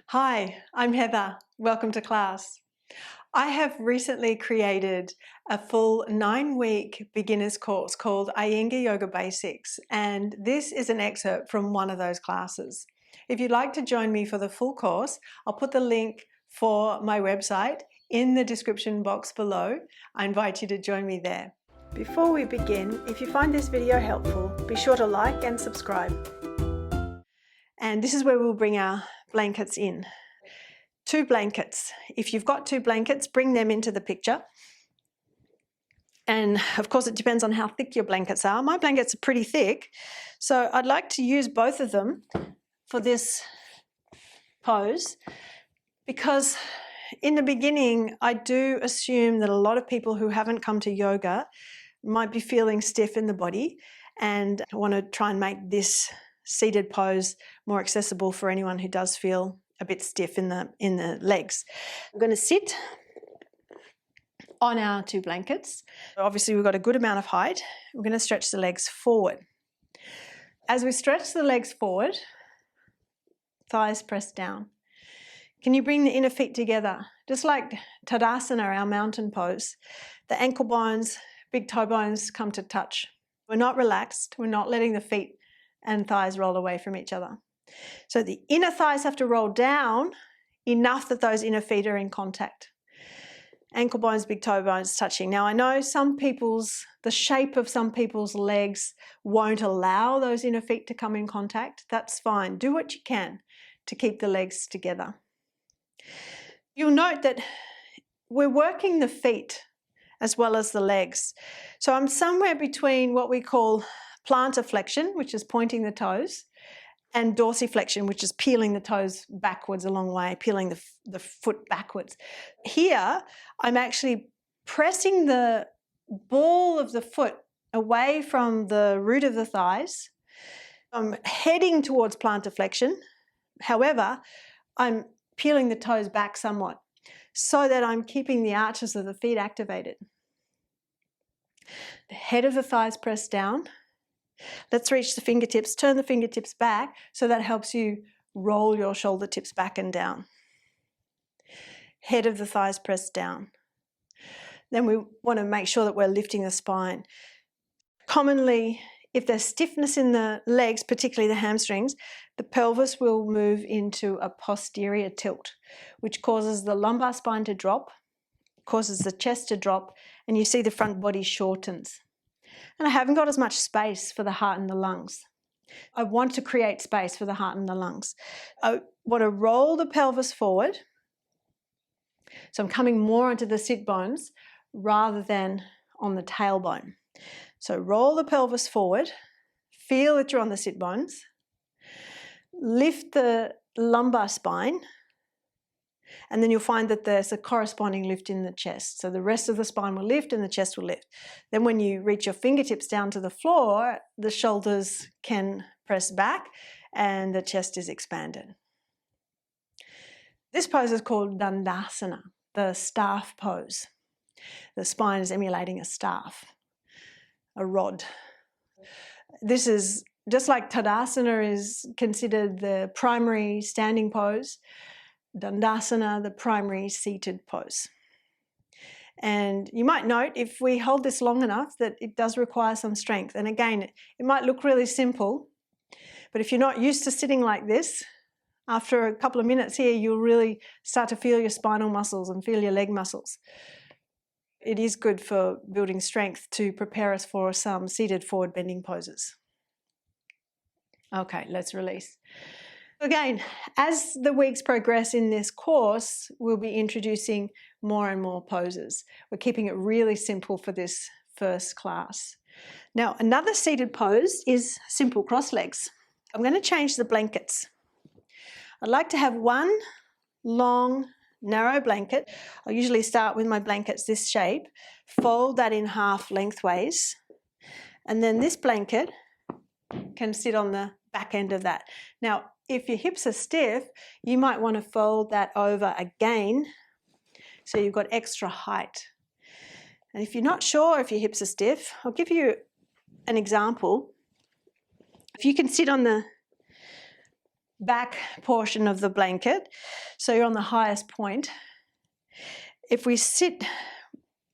Hi, I'm Heather. Welcome to class. I have recently created a full 9-week beginner's course called IYENGAR Yoga Basics, and this is an excerpt from one of those classes. If you'd like to join me for the full course, I'll put the link for my website in the description box below. I invite you to join me there. Before we begin, if you find this video helpful, be sure to like and subscribe. And this is where we'll bring our blankets in. 2 blankets. If you've got 2 blankets, bring them into the picture. And of course it depends on how thick your blankets are. My blankets are pretty thick, so I'd like to use both of them for this pose, because in the beginning I do assume that a lot of people who haven't come to yoga might be feeling stiff in the body, and I want to try and make this seated pose more accessible for anyone who does feel a bit stiff in the legs. I'm going to sit on our 2 blankets. Obviously we've got a good amount of height. We're going to stretch the legs forward. As we stretch the legs forward, thighs press down. Can you bring the inner feet together? Just like Tadasana, our mountain pose, the ankle bones, big toe bones come to touch. We're not relaxed. We're not letting the feet and thighs roll away from each other. So the inner thighs have to roll down enough that those inner feet are in contact. Ankle bones, big toe bones touching. Now I know the shape of some people's legs won't allow those inner feet to come in contact. That's fine. Do what you can to keep the legs together. You'll note that we're working the feet as well as the legs. So I'm somewhere between what we call plantar flexion, which is pointing the toes, and dorsiflexion, which is peeling the toes backwards a long way, peeling the foot backwards. Here, I'm actually pressing the ball of the foot away from the root of the thighs. I'm heading towards plantar flexion. However, I'm peeling the toes back somewhat so that I'm keeping the arches of the feet activated. The head of the thighs pressed down. Let's reach the fingertips, turn the fingertips back, so that helps you roll your shoulder tips back and down. Head of the thighs pressed down. Then we want to make sure that we're lifting the spine. Commonly, if there's stiffness in the legs, particularly the hamstrings, the pelvis will move into a posterior tilt, which causes the lumbar spine to drop, causes the chest to drop, and you see the front body shortens. And I haven't got as much space for the heart and the lungs. I want to create space for the heart and the lungs. I want to roll the pelvis forward. So I'm coming more onto the sit bones rather than on the tailbone. So roll the pelvis forward. Feel that you're on the sit bones. Lift the lumbar spine. And then you'll find that there's a corresponding lift in the chest. So the rest of the spine will lift and the chest will lift. Then when you reach your fingertips down to the floor, the shoulders can press back and the chest is expanded. This pose is called Dandasana, the staff pose. The spine is emulating a staff, a rod. This is just like Tadasana is considered the primary standing pose. Dandasana, the primary seated pose. And you might note, if we hold this long enough, that it does require some strength. And again, it might look really simple, but if you're not used to sitting like this, after a couple of minutes here, you'll really start to feel your spinal muscles and feel your leg muscles. It is good for building strength to prepare us for some seated forward bending poses. Okay, let's release. Again, as the weeks progress in this course, we'll be introducing more and more poses. We're keeping it really simple for this first class. Now, another seated pose is simple cross legs. I'm going to change the blankets. I'd like to have one long, narrow blanket. I usually start with my blankets this shape, fold that in half lengthways, and then this blanket can sit on the back end of that. Now, if your hips are stiff, you might want to fold that over again so you've got extra height. And if you're not sure if your hips are stiff, I'll give you an example. If you can sit on the back portion of the blanket, so you're on the highest point. If we sit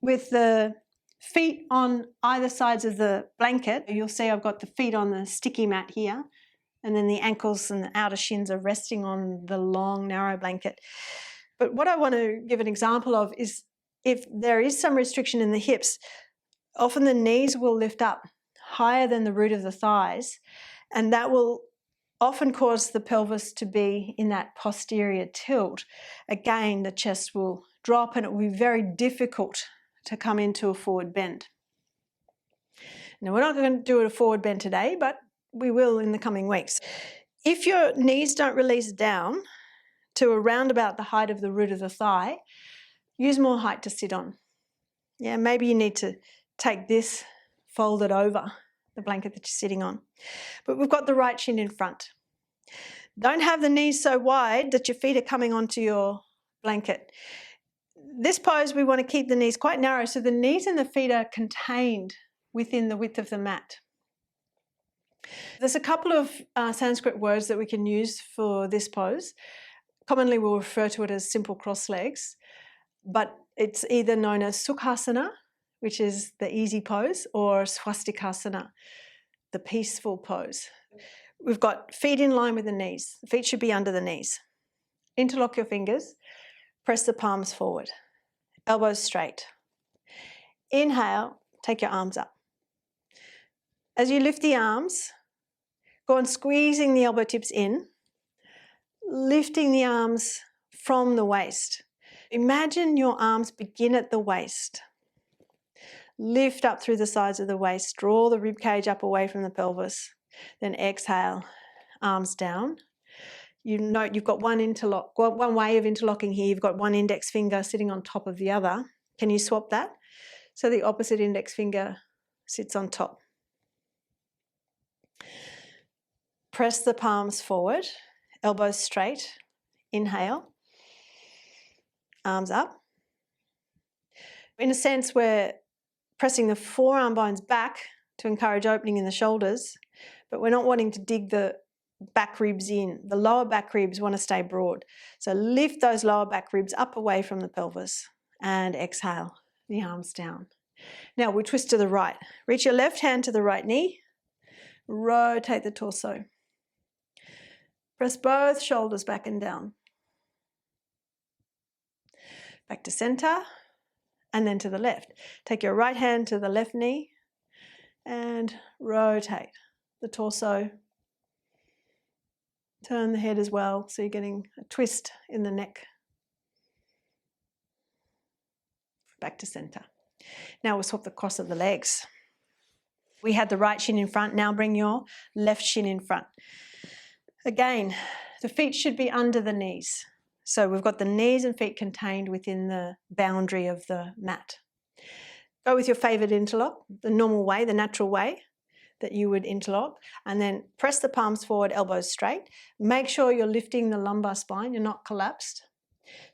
with the feet on either sides of the blanket, you'll see I've got the feet on the sticky mat here, and then the ankles and the outer shins are resting on the long, narrow blanket. But what I want to give an example of is if there is some restriction in the hips, often the knees will lift up higher than the root of the thighs, and that will often cause the pelvis to be in that posterior tilt. Again, the chest will drop and it will be very difficult to come into a forward bend. Now, we're not going to do a forward bend today, but we will in the coming weeks. If your knees don't release down to around about the height of the root of the thigh, use more height to sit on. Yeah, maybe you need to take this folded over the blanket that you're sitting on. But we've got the right shin in front. Don't have the knees so wide that your feet are coming onto your blanket. This pose, we want to keep the knees quite narrow so the knees and the feet are contained within the width of the mat. There's a couple of Sanskrit words that we can use for this pose. Commonly we'll refer to it as simple cross legs, but it's either known as Sukhasana, which is the easy pose, or Swastikasana, the peaceful pose. We've got feet in line with the knees. The feet should be under the knees. Interlock your fingers, press the palms forward, elbows straight. Inhale, take your arms up. As you lift the arms, go on squeezing the elbow tips in, lifting the arms from the waist. Imagine your arms begin at the waist. Lift up through the sides of the waist, draw the rib cage up away from the pelvis. Then exhale, arms down. You note you've got one way of interlocking here. You've got one index finger sitting on top of the other. Can you swap that? So the opposite index finger sits on top. Press the palms forward, elbows straight. Inhale, arms up. In a sense, we're pressing the forearm bones back to encourage opening in the shoulders, but we're not wanting to dig the back ribs in. The lower back ribs want to stay broad. So lift those lower back ribs up away from the pelvis and exhale, the arms down. Now we twist to the right. Reach your left hand to the right knee, rotate the torso. Press both shoulders back and down. Back to center and then to the left. Take your right hand to the left knee and rotate the torso. Turn the head as well, so you're getting a twist in the neck. Back to center. Now we'll swap the cross of the legs. We had the right shin in front, now bring your left shin in front. Again, the feet should be under the knees. So we've got the knees and feet contained within the boundary of the mat. Go with your favorite interlock, the normal way, the natural way that you would interlock, and then press the palms forward, elbows straight. Make sure you're lifting the lumbar spine, you're not collapsed.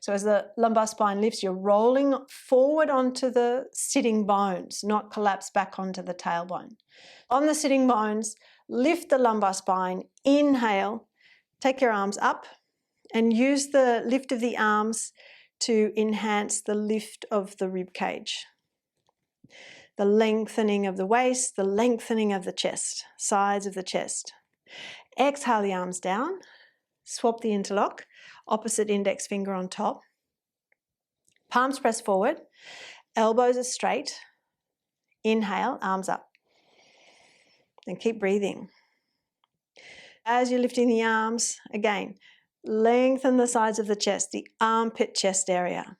So as the lumbar spine lifts, you're rolling forward onto the sitting bones, not collapse back onto the tailbone. On the sitting bones, lift the lumbar spine, inhale, take your arms up, and use the lift of the arms to enhance the lift of the rib cage. The lengthening of the waist, the lengthening of the chest, sides of the chest. Exhale the arms down, swap the interlock, opposite index finger on top. Palms press forward, elbows are straight. Inhale, arms up. Then keep breathing. As you're lifting the arms, again, lengthen the sides of the chest, the armpit chest area.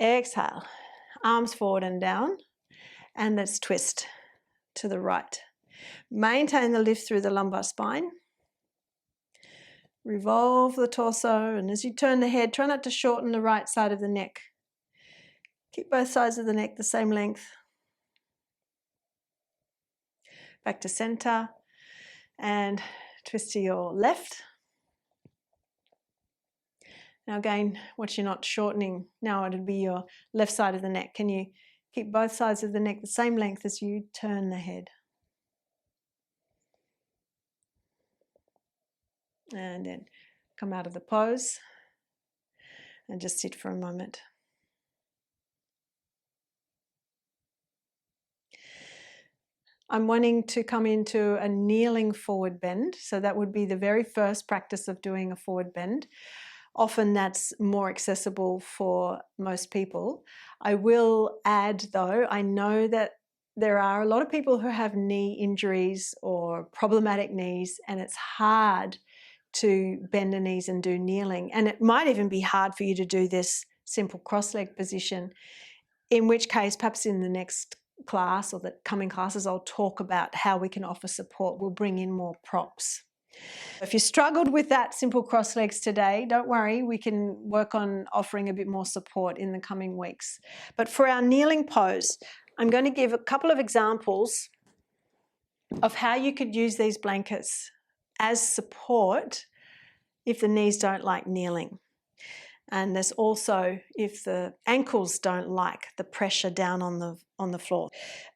Exhale, arms forward and down, and let's twist to the right. Maintain the lift through the lumbar spine. Revolve the torso, and as you turn the head, try not to shorten the right side of the neck. Keep both sides of the neck the same length. Back to center, and twist to your left. Now again, watch you're not shortening. Now it'll be your left side of the neck. Can you keep both sides of the neck the same length as you turn the head? And then come out of the pose and just sit for a moment. I'm wanting to come into a kneeling forward bend. So that would be the very first practice of doing a forward bend. Often that's more accessible for most people. I will add though, I know that there are a lot of people who have knee injuries or problematic knees, and it's hard to bend the knees and do kneeling. And it might even be hard for you to do this simple cross-leg position, in which case perhaps in the next class or the coming classes I'll talk about how we can offer support. We'll bring in more props. If you struggled with that simple cross legs today, don't worry, we can work on offering a bit more support in the coming weeks. But for our kneeling pose, I'm going to give a couple of examples of how you could use these blankets as support if the knees don't like kneeling. And there's also if the ankles don't like the pressure down on the floor.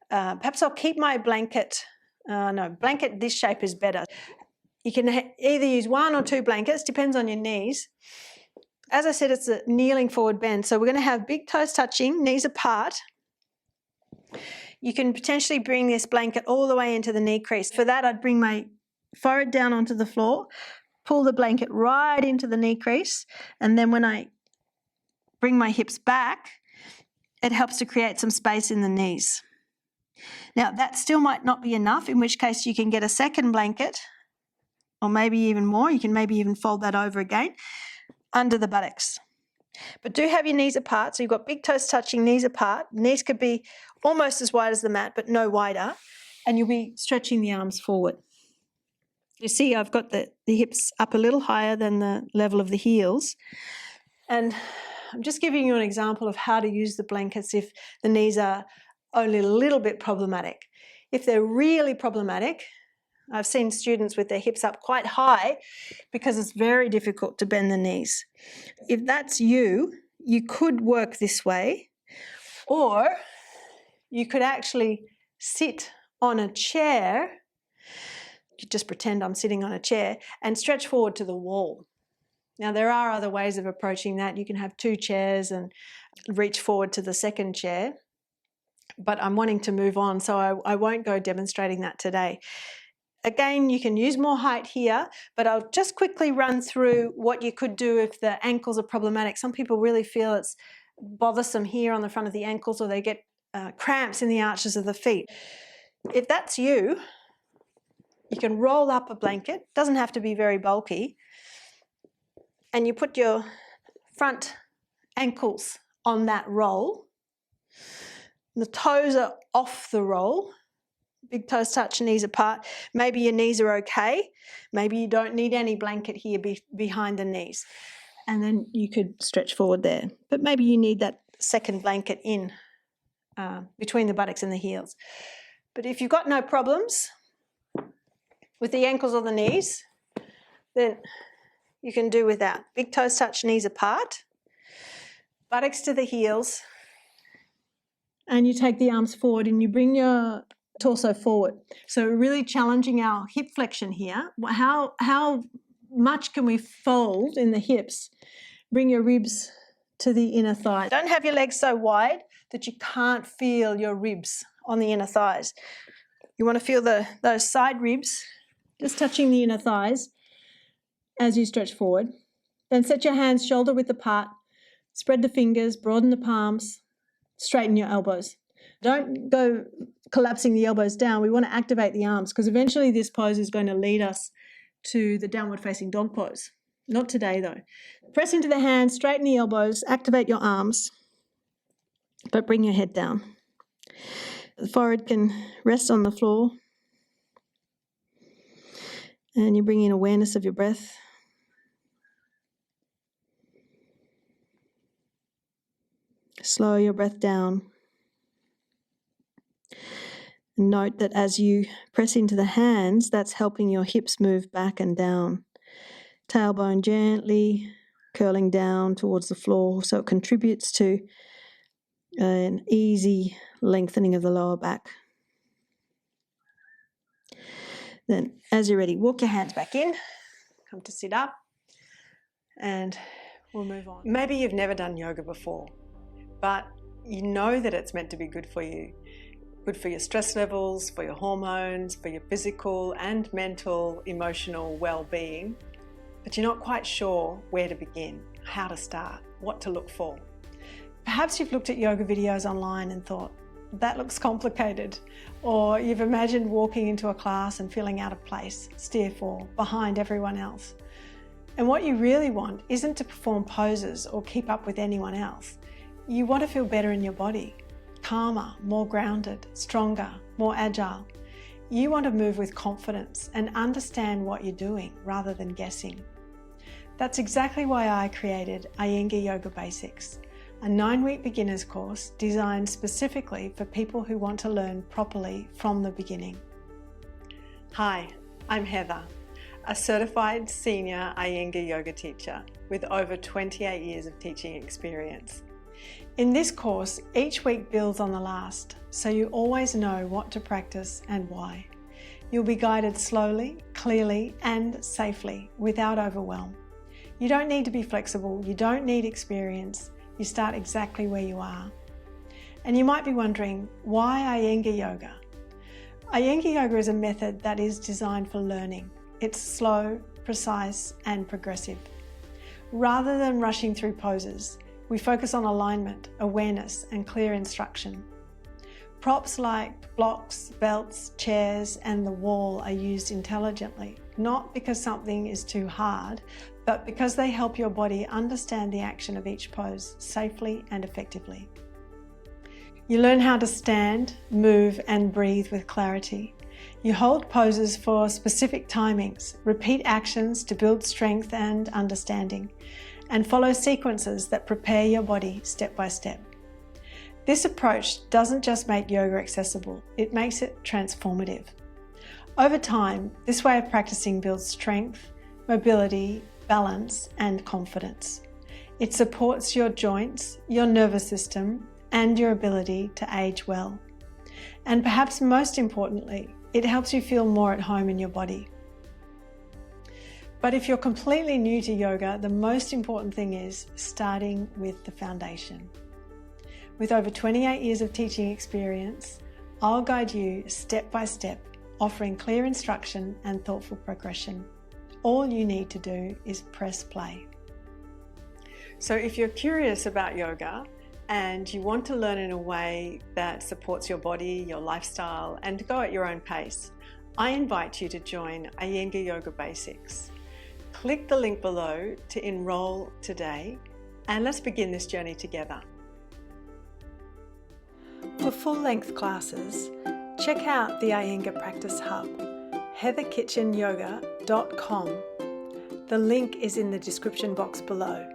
Perhaps I'll keep my blanket, blanket this shape is better. You can either use 1 or 2 blankets, depends on your knees. As I said, it's a kneeling forward bend. So we're going to have big toes touching, knees apart. You can potentially bring this blanket all the way into the knee crease. For that, I'd bring my forehead down onto the floor, pull the blanket right into the knee crease, and then when I bring my hips back, it helps to create some space in the knees. Now, that still might not be enough, in which case you can get a second blanket, or maybe even more. You can maybe even fold that over again under the buttocks. But do have your knees apart. So you've got big toes touching, knees apart. Knees could be almost as wide as the mat, but no wider. And you'll be stretching the arms forward. You see I've got the hips up a little higher than the level of the heels. And I'm just giving you an example of how to use the blankets if the knees are only a little bit problematic. If they're really problematic, I've seen students with their hips up quite high because it's very difficult to bend the knees. If that's you, you could work this way, or you could actually sit on a chair. You just pretend I'm sitting on a chair and stretch forward to the wall. Now, there are other ways of approaching that. You can have 2 chairs and reach forward to the second chair, but I'm wanting to move on, so I won't go demonstrating that today. Again, you can use more height here, but I'll just quickly run through what you could do if the ankles are problematic. Some people really feel it's bothersome here on the front of the ankles, or they get cramps in the arches of the feet. If that's you, you can roll up a blanket. It doesn't have to be very bulky. And you put your front ankles on that roll. The toes are off the roll. Big toes touch, knees apart. Maybe your knees are okay. Maybe you don't need any blanket here behind the knees. And then you could stretch forward there. But maybe you need that second blanket in between the buttocks and the heels. But if you've got no problems with the ankles or the knees, then you can do without. Big toes touch, knees apart. Buttocks to the heels. And you take the arms forward and you bring your torso forward. So really challenging our hip flexion here. How much can we fold in the hips? Bring your ribs to the inner thigh. Don't have your legs so wide that you can't feel your ribs on the inner thighs. You want to feel those side ribs just touching the inner thighs as you stretch forward. Then set your hands shoulder width apart. Spread the fingers, broaden the palms, straighten your elbows. Don't go collapsing the elbows down. We want to activate the arms because eventually this pose is going to lead us to the downward facing dog pose. Not today though. Press into the hands, straighten the elbows, activate your arms, but bring your head down. The forehead can rest on the floor. And you bring in awareness of your breath. Slow your breath down. Note that as you press into the hands, that's helping your hips move back and down. Tailbone gently curling down towards the floor, so it contributes to an easy lengthening of the lower back. Then, as you're ready, walk your hands back in. come to sit up, and we'll move on. Maybe you've never done yoga before, but you know that it's meant to be good for you. Good for your stress levels, for your hormones, for your physical and mental, emotional well-being. But you're not quite sure where to begin, how to start, what to look for. Perhaps you've looked at yoga videos online and thought, that looks complicated. Or you've imagined walking into a class and feeling out of place, steer for, behind everyone else. And what you really want isn't to perform poses or keep up with anyone else. You want to feel better in your body, calmer, more grounded, stronger, more agile. You want to move with confidence and understand what you're doing rather than guessing. That's exactly why I created Iyengar Yoga Basics, a 9-week beginner's course designed specifically for people who want to learn properly from the beginning. Hi, I'm Heather, a certified senior Iyengar yoga teacher with over 28 years of teaching experience. In this course, each week builds on the last, so you always know what to practice and why. You'll be guided slowly, clearly, and safely without overwhelm. You don't need to be flexible, you don't need experience, you start exactly where you are. And you might be wondering, why Iyengar yoga? Iyengar yoga is a method that is designed for learning. It's slow, precise, and progressive. Rather than rushing through poses, we focus on alignment, awareness, and clear instruction. Props like blocks, belts, chairs, and the wall are used intelligently, not because something is too hard, but because they help your body understand the action of each pose safely and effectively. You learn how to stand, move, and breathe with clarity. You hold poses for specific timings, repeat actions to build strength and understanding, and follow sequences that prepare your body step by step. This approach doesn't just make yoga accessible, it makes it transformative. Over time, this way of practicing builds strength, mobility, balance, and confidence. It supports your joints, your nervous system, and your ability to age well. And perhaps most importantly, it helps you feel more at home in your body. But if you're completely new to yoga, the most important thing is starting with the foundation. With over 28 years of teaching experience, I'll guide you step by step, offering clear instruction and thoughtful progression. All you need to do is press play. So if you're curious about yoga and you want to learn in a way that supports your body, your lifestyle, and to go at your own pace, I invite you to join Iyengar Yoga Basics. Click the link below to enroll today, and let's begin this journey together. For full-length classes, check out the Iyengar Practice Hub, heatherkitchenyoga.com. The link is in the description box below.